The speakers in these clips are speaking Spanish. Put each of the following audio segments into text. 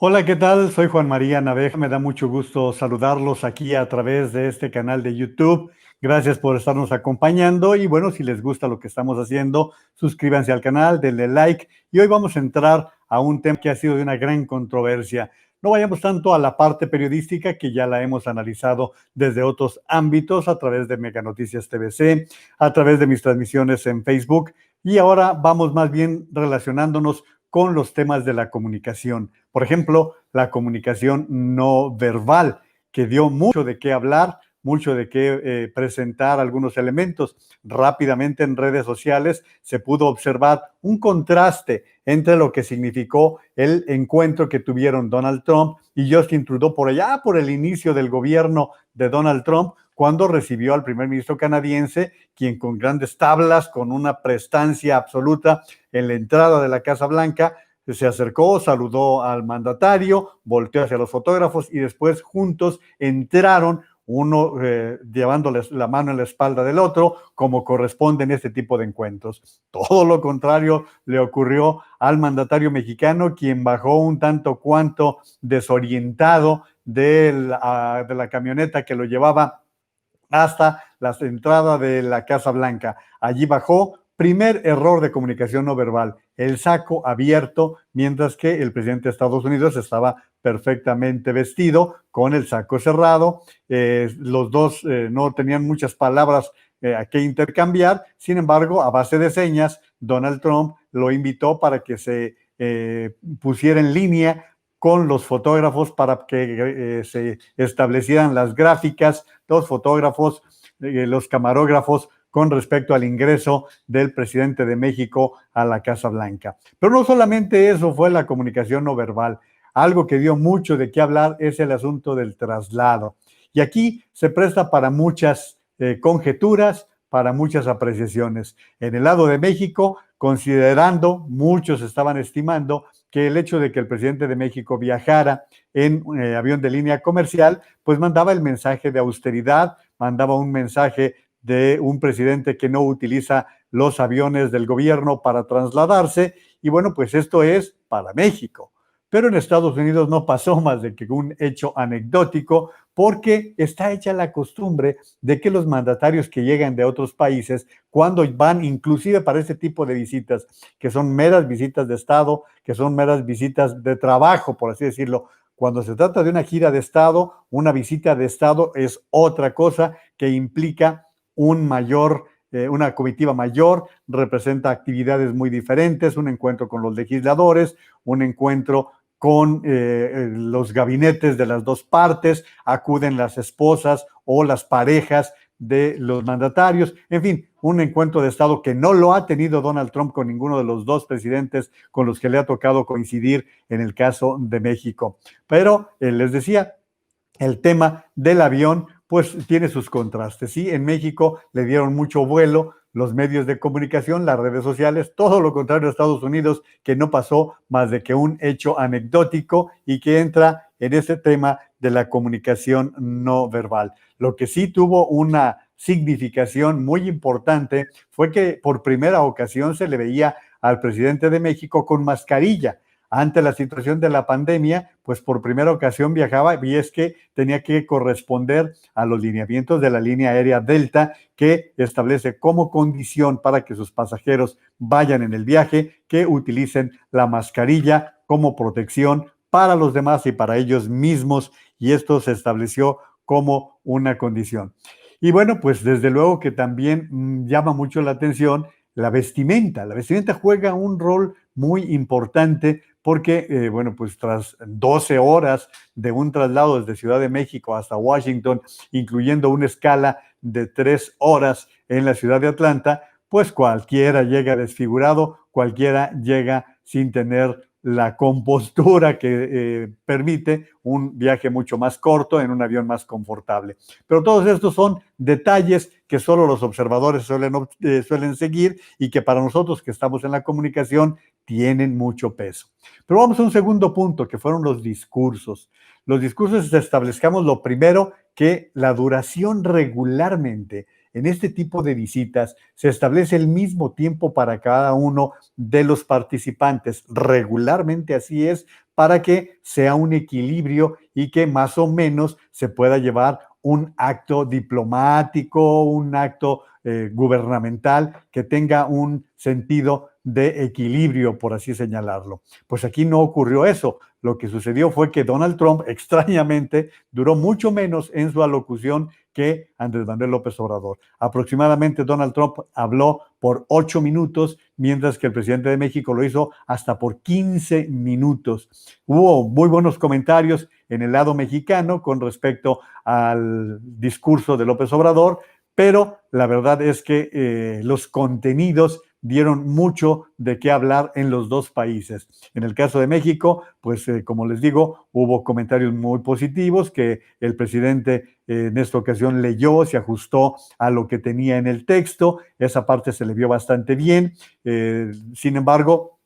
Hola, ¿qué tal? Soy Juan María Naveja. Me da mucho gusto saludarlos aquí a través de este canal de YouTube. Gracias por estarnos acompañando y bueno, si les gusta lo que estamos haciendo, suscríbanse al canal, denle like y hoy vamos a entrar a un tema que ha sido de una gran controversia. No vayamos tanto a la parte periodística que ya la hemos analizado desde otros ámbitos a través de Mega Noticias TVC, a través de mis transmisiones en Facebook y ahora vamos más bien relacionándonos con los temas de la comunicación. Por ejemplo, la comunicación no verbal, que dio mucho de qué hablar, mucho de qué presentar algunos elementos. Rápidamente en redes sociales se pudo observar un contraste entre lo que significó el encuentro que tuvieron Donald Trump y Justin Trudeau por allá, por el inicio del gobierno de Donald Trump, cuando recibió al primer ministro canadiense, quien con grandes tablas, con una prestancia absoluta en la entrada de la Casa Blanca, se acercó, saludó al mandatario, volteó hacia los fotógrafos y después juntos entraron, uno llevándoles la mano en la espalda del otro, como corresponde en este tipo de encuentros. Todo lo contrario le ocurrió al mandatario mexicano, quien bajó un tanto cuanto desorientado de la camioneta que lo llevaba hasta la entrada de la Casa Blanca. Allí bajó, primer error de comunicación no verbal, el saco abierto, mientras que el presidente de Estados Unidos estaba perfectamente vestido con el saco cerrado. Los dos no tenían muchas palabras a que intercambiar. Sin embargo, a base de señas, Donald Trump lo invitó para que se pusiera en línea con los fotógrafos para que se establecieran las gráficas, los fotógrafos, los camarógrafos con respecto al ingreso del presidente de México a la Casa Blanca. Pero no solamente eso fue la comunicación no verbal. Algo que dio mucho de qué hablar es el asunto del traslado. Y aquí se presta para muchas conjeturas, para muchas apreciaciones. En el lado de México, considerando, muchos estaban estimando que el hecho de que el presidente de México viajara en avión de línea comercial, pues mandaba el mensaje de austeridad, mandaba un mensaje de un presidente que no utiliza los aviones del gobierno para trasladarse, y bueno, pues esto es para México. Pero en Estados Unidos no pasó más de que un hecho anecdótico, porque está hecha la costumbre de que los mandatarios que llegan de otros países, cuando van inclusive para este tipo de visitas, que son meras visitas de Estado, que son meras visitas de trabajo, por así decirlo, cuando se trata de una gira de Estado, una visita de Estado es otra cosa que implica una comitiva mayor, representa actividades muy diferentes, un encuentro con los legisladores, un encuentro con los gabinetes de las dos partes, acuden las esposas o las parejas de los mandatarios, en fin, un encuentro de Estado que no lo ha tenido Donald Trump con ninguno de los dos presidentes con los que le ha tocado coincidir en el caso de México. Pero les decía, el tema del avión, pues tiene sus contrastes. Sí, en México le dieron mucho vuelo los medios de comunicación, las redes sociales, todo lo contrario a Estados Unidos, que no pasó más de que un hecho anecdótico y que entra en ese tema de la comunicación no verbal. Lo que sí tuvo una significación muy importante fue que por primera ocasión se le veía al presidente de México con mascarilla. Ante la situación de la pandemia, pues por primera ocasión viajaba y es que tenía que corresponder a los lineamientos de la línea aérea Delta, que establece como condición para que sus pasajeros vayan en el viaje que utilicen la mascarilla como protección para los demás y para ellos mismos, y esto se estableció como una condición. Y bueno, pues desde luego que también llama mucho la atención la vestimenta. La vestimenta juega un rol muy importante porque, bueno, pues tras 12 horas de un traslado desde Ciudad de México hasta Washington, incluyendo una escala de 3 horas en la ciudad de Atlanta, pues cualquiera llega desfigurado, cualquiera llega sin tener la compostura que permite un viaje mucho más corto en un avión más confortable. Pero todos estos son detalles que solo los observadores suelen seguir y que para nosotros que estamos en la comunicación tienen mucho peso. Pero vamos a un segundo punto, que fueron los discursos. Los discursos establezcamos lo primero, que la duración regularmente en este tipo de visitas se establece el mismo tiempo para cada uno de los participantes. Regularmente así es, para que sea un equilibrio y que más o menos se pueda llevar un acto diplomático, un acto gubernamental que tenga un sentido de equilibrio, por así señalarlo. Pues aquí no ocurrió eso. Lo que sucedió fue que Donald Trump, extrañamente, duró mucho menos en su alocución que Andrés Manuel López Obrador. Aproximadamente Donald Trump habló por 8 minutos, mientras que el presidente de México lo hizo hasta por 15 minutos. Hubo muy buenos comentarios en el lado mexicano con respecto al discurso de López Obrador, pero la verdad es que los contenidos dieron mucho de qué hablar en los dos países. En el caso de México, pues como les digo, hubo comentarios muy positivos que el presidente en esta ocasión leyó, se ajustó a lo que tenía en el texto, esa parte se le vio bastante bien. Sin embargo,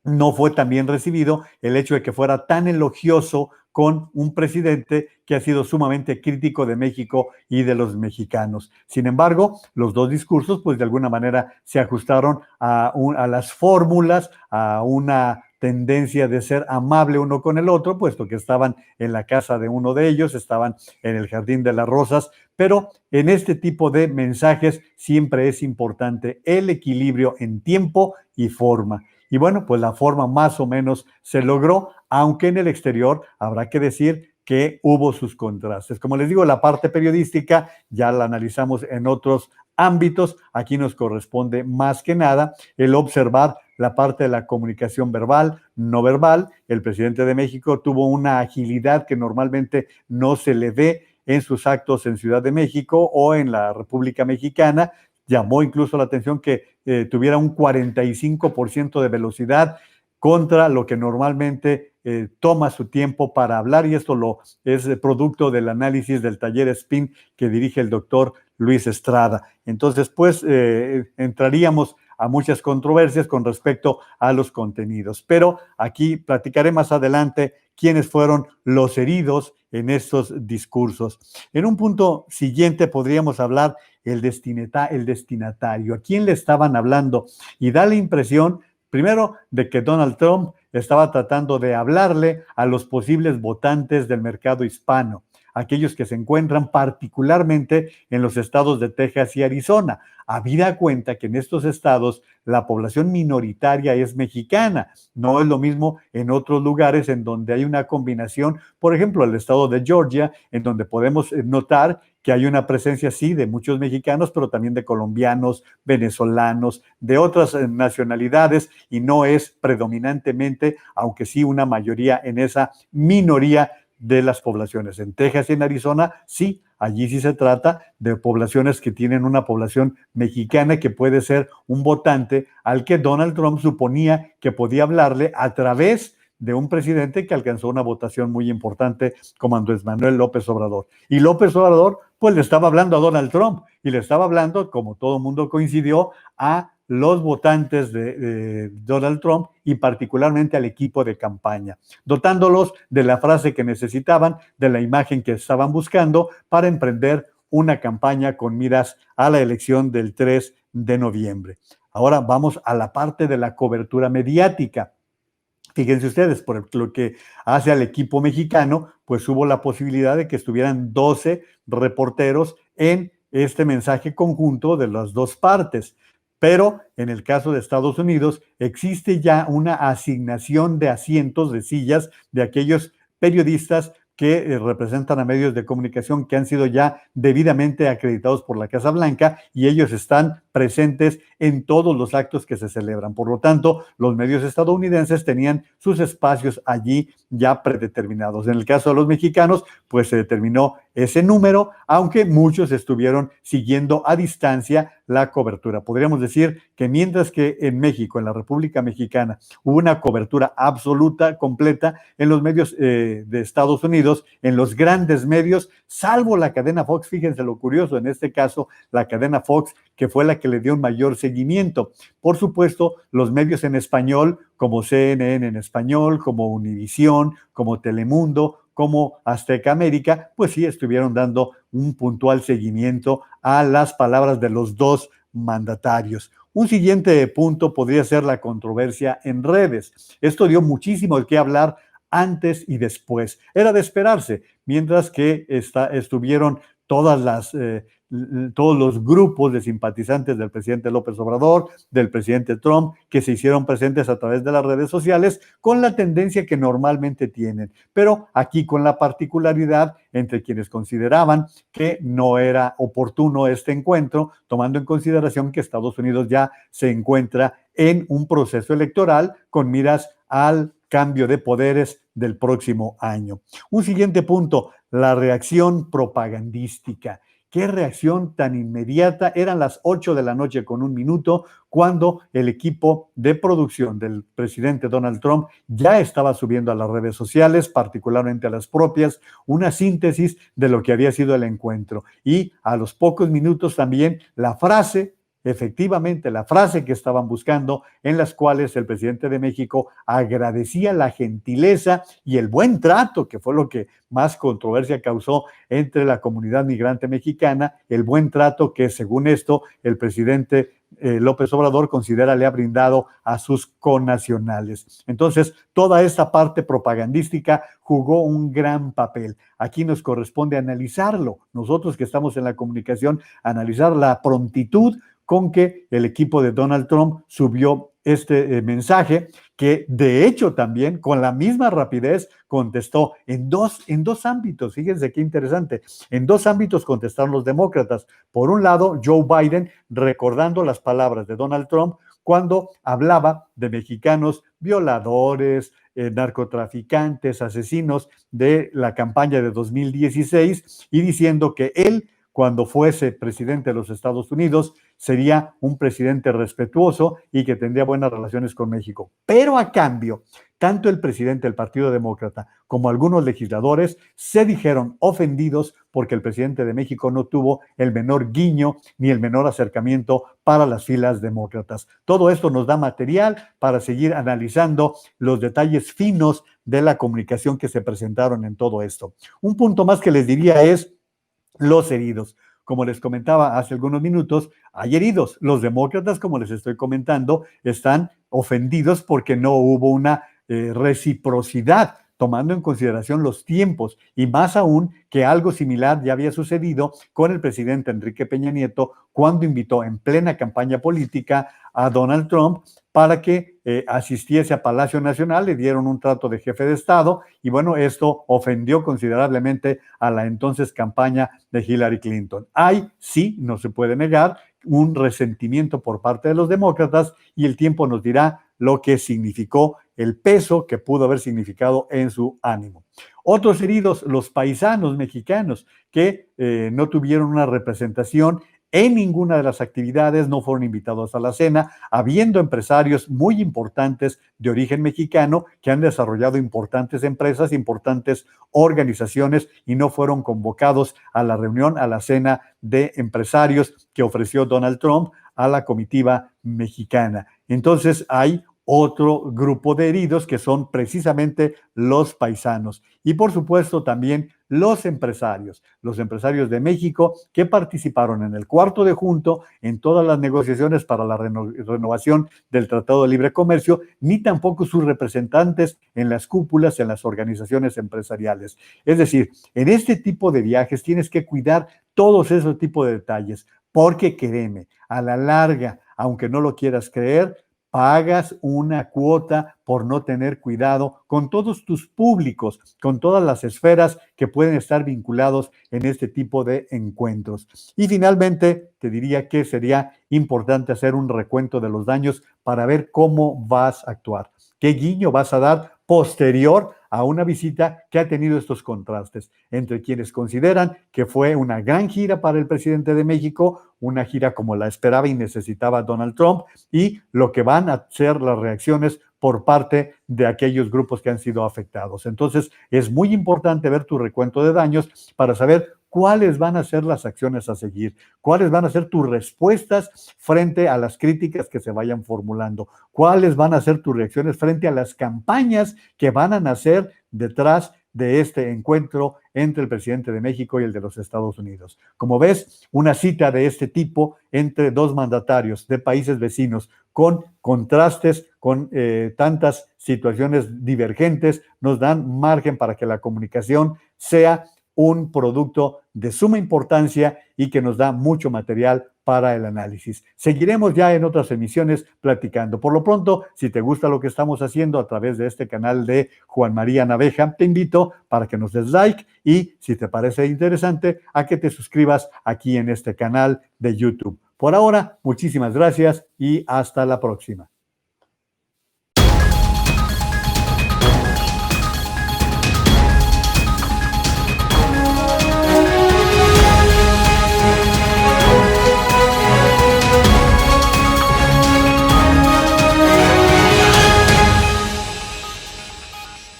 no fue tan bien recibido el hecho de que fuera tan elogioso con un presidente que ha sido sumamente crítico de México y de los mexicanos. Sin embargo, los dos discursos, pues de alguna manera se ajustaron a las fórmulas, a una tendencia de ser amable uno con el otro, puesto que estaban en la casa de uno de ellos, estaban en el Jardín de las Rosas, pero en este tipo de mensajes siempre es importante el equilibrio en tiempo y forma. Y bueno, pues la forma más o menos se logró, aunque en el exterior habrá que decir que hubo sus contrastes. Como les digo, la parte periodística ya la analizamos en otros ámbitos. Aquí nos corresponde más que nada el observar la parte de la comunicación verbal, no verbal. El presidente de México tuvo una agilidad que normalmente no se le ve en sus actos en Ciudad de México o en la República Mexicana. Llamó incluso la atención que tuviera un 45% de velocidad contra lo que normalmente toma su tiempo para hablar, y esto es producto del análisis del taller SPIN que dirige el doctor Luis Estrada. Entonces, pues entraríamos a muchas controversias con respecto a los contenidos, pero aquí platicaré más adelante quiénes fueron los heridos en estos discursos. En un punto siguiente podríamos hablar el destinatario, a quién le estaban hablando, y da la impresión, primero, de que Donald Trump estaba tratando de hablarle a los posibles votantes del mercado hispano, aquellos que se encuentran particularmente en los estados de Texas y Arizona, habida cuenta que en estos estados la población minoritaria es mexicana. No es lo mismo en otros lugares en donde hay una combinación, por ejemplo, el estado de Georgia, en donde podemos notar que hay una presencia, sí, de muchos mexicanos, pero también de colombianos, venezolanos, de otras nacionalidades, y no es predominantemente, aunque sí una mayoría en esa minoría de las poblaciones. En Texas y en Arizona, sí, allí sí se trata de poblaciones que tienen una población mexicana que puede ser un votante al que Donald Trump suponía que podía hablarle a través de un presidente que alcanzó una votación muy importante como Andrés Manuel López Obrador. Y López Obrador, pues le estaba hablando a Donald Trump, y le estaba hablando, como todo mundo coincidió, a los votantes de Donald Trump y particularmente al equipo de campaña, dotándolos de la frase que necesitaban, de la imagen que estaban buscando para emprender una campaña con miras a la elección del 3 de noviembre. Ahora vamos a la parte de la cobertura mediática. Fíjense ustedes, por lo que hace al equipo mexicano, pues hubo la posibilidad de que estuvieran 12 reporteros en este mensaje conjunto de las dos partes. Pero en el caso de Estados Unidos existe ya una asignación de asientos, de sillas, de aquellos periodistas que representan a medios de comunicación que han sido ya debidamente acreditados por la Casa Blanca, y ellos están presentes en todos los actos que se celebran. Por lo tanto, los medios estadounidenses tenían sus espacios allí ya predeterminados. En el caso de los mexicanos, pues se determinó ese número, aunque muchos estuvieron siguiendo a distancia la cobertura. Podríamos decir que mientras que en México, en la República Mexicana, hubo una cobertura absoluta, completa, en los medios de Estados Unidos, en los grandes medios, salvo la cadena Fox, fíjense lo curioso, en este caso, la cadena Fox, que fue la que le dio un mayor seguimiento. Por supuesto, los medios en español, como CNN en español, como Univisión, como Telemundo, como Azteca América, pues sí estuvieron dando un puntual seguimiento a las palabras de los dos mandatarios. Un siguiente punto podría ser la controversia en redes. Esto dio muchísimo de qué hablar antes y después. Era de esperarse, mientras que estuvieron todos los grupos de simpatizantes del presidente López Obrador, del presidente Trump, que se hicieron presentes a través de las redes sociales con la tendencia que normalmente tienen, pero aquí con la particularidad entre quienes consideraban que no era oportuno este encuentro, tomando en consideración que Estados Unidos ya se encuentra en un proceso electoral con miras al cambio de poderes del próximo año. Un siguiente punto, la reacción propagandística. ¿Qué reacción tan inmediata? Eran las 8 de la noche con 1 minuto cuando el equipo de producción del presidente Donald Trump ya estaba subiendo a las redes sociales, particularmente a las propias, una síntesis de lo que había sido el encuentro. Y a los pocos minutos también la frase, efectivamente la frase que estaban buscando, en las cuales el presidente de México agradecía la gentileza y el buen trato, que fue lo que más controversia causó entre la comunidad migrante mexicana, el buen trato que según esto el presidente López Obrador considera le ha brindado a sus connacionales. Entonces, toda esta parte propagandística jugó un gran papel. Aquí nos corresponde analizarlo. Nosotros que estamos en la comunicación, analizar la prontitud con que el equipo de Donald Trump subió este mensaje, que de hecho también con la misma rapidez contestó en dos ámbitos. Fíjense qué interesante. En dos ámbitos contestaron los demócratas. Por un lado, Joe Biden recordando las palabras de Donald Trump cuando hablaba de mexicanos violadores, narcotraficantes, asesinos de la campaña de 2016 y diciendo que él, cuando fuese presidente de los Estados Unidos, sería un presidente respetuoso y que tendría buenas relaciones con México. Pero a cambio, tanto el presidente del Partido Demócrata como algunos legisladores se dijeron ofendidos porque el presidente de México no tuvo el menor guiño ni el menor acercamiento para las filas demócratas. Todo esto nos da material para seguir analizando los detalles finos de la comunicación que se presentaron en todo esto. Un punto más que les diría es los heridos. Como les comentaba hace algunos minutos, hay heridos. Los demócratas, como les estoy comentando, están ofendidos porque no hubo una reciprocidad, tomando en consideración los tiempos, y más aún que algo similar ya había sucedido con el presidente Enrique Peña Nieto cuando invitó en plena campaña política a Donald Trump para que asistiese a Palacio Nacional, le dieron un trato de jefe de Estado y bueno, esto ofendió considerablemente a la entonces campaña de Hillary Clinton. Hay, sí, no se puede negar, un resentimiento por parte de los demócratas y el tiempo nos dirá lo que significó, el peso que pudo haber significado en su ánimo. Otros heridos, los paisanos mexicanos que no tuvieron una representación en ninguna de las actividades, no fueron invitados a la cena, habiendo empresarios muy importantes de origen mexicano que han desarrollado importantes empresas, importantes organizaciones y no fueron convocados a la reunión, a la cena de empresarios que ofreció Donald Trump a la comitiva mexicana. Entonces hay otro grupo de heridos que son precisamente los paisanos y por supuesto también los empresarios de México que participaron en el cuarto de junto en todas las negociaciones para la renovación del Tratado de Libre Comercio, ni tampoco sus representantes en las cúpulas, en las organizaciones empresariales. Es decir, en este tipo de viajes tienes que cuidar todos esos tipos de detalles, porque créeme, a la larga, aunque no lo quieras creer, pagas una cuota por no tener cuidado con todos tus públicos, con todas las esferas que pueden estar vinculados en este tipo de encuentros. Y finalmente, te diría que sería importante hacer un recuento de los daños para ver cómo vas a actuar, qué guiño vas a dar posterior a una visita que ha tenido estos contrastes entre quienes consideran que fue una gran gira para el presidente de México, una gira como la esperaba y necesitaba Donald Trump, y lo que van a ser las reacciones por parte de aquellos grupos que han sido afectados. Entonces, es muy importante ver tu recuento de daños para saber cuáles van a ser las acciones a seguir, cuáles van a ser tus respuestas frente a las críticas que se vayan formulando, cuáles van a ser tus reacciones frente a las campañas que van a nacer detrás de este encuentro entre el presidente de México y el de los Estados Unidos. Como ves, una cita de este tipo entre dos mandatarios de países vecinos con contrastes, con tantas situaciones divergentes, nos dan margen para que la comunicación sea un producto de suma importancia y que nos da mucho material para el análisis. Seguiremos ya en otras emisiones platicando. Por lo pronto, si te gusta lo que estamos haciendo a través de este canal de Juan María Naveja, te invito para que nos des like y, si te parece interesante, a que te suscribas aquí en este canal de YouTube. Por ahora, muchísimas gracias y hasta la próxima.